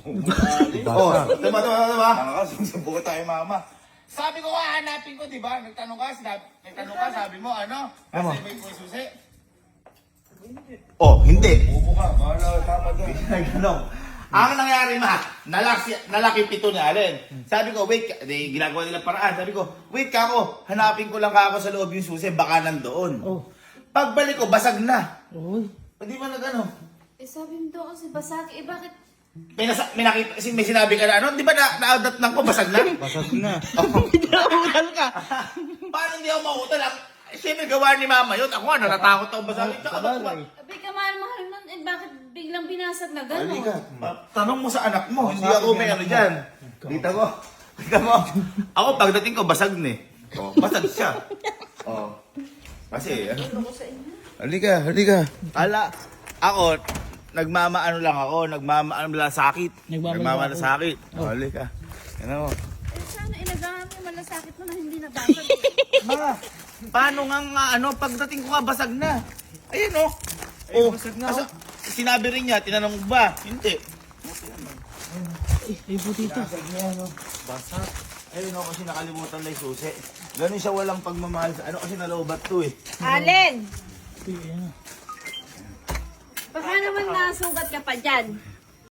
Oh, tama. Nakakasubukan tayo, mama. Sabi ko hanapin ko, di ba? Nagtanong ka, sabi mo, ano? Kasi ba yung susi? Oh, hindi. Upo ka, bahala, tama doon. Ganun. Ang nangyari, nalaki pito ni Allen. Sabi ko, wait, ginagawa nila paraan. Sabi ko, wait ka ako, hanapin ko lang ako sa loob yung susi, baka nandoon. Pagbalik ko, basag na. Hindi ba nag-ano? Eh sabi mo daw kasi basag, eh bakit? May sinabi ka na ano? Di ba na-outat lang ko, basag na? Basag na. Nauutal ka. Paano hindi ako mauutal? Siyempre gawa ni mama yun. Ako nga, natatakot ako basagin. Tsaka ba? Abi ka mahal nun, eh bakit biglang binasag na gano'n? Halika. Tanong mo sa anak mo. Hindi ako may ano dyan. Dita ko. Dita mo. Ako pagdating ko, basag na eh. Oh, basag siya. Oh. Kasi, halika. Ako, nagmamaano lang sakit. Nagmamalasakit. Oh, halika. Ano mo? Eh sana inagahan mo yung malasakit mo na hindi nabasag. Ma, paano nga ano, pagdating ko nga basag na. Ayun oh. Oh, basag na. Sinabi rin niya, tinanong mo ba? Hindi. Ay, buti ito. Basag niya, no? Basag. Ayun oh, kasi nakalimutan na yung susi. Ganun siya walang pagmamahal sa ano kasi nalobat to eh. Allen! Baka naman nasugat ka pa dyan.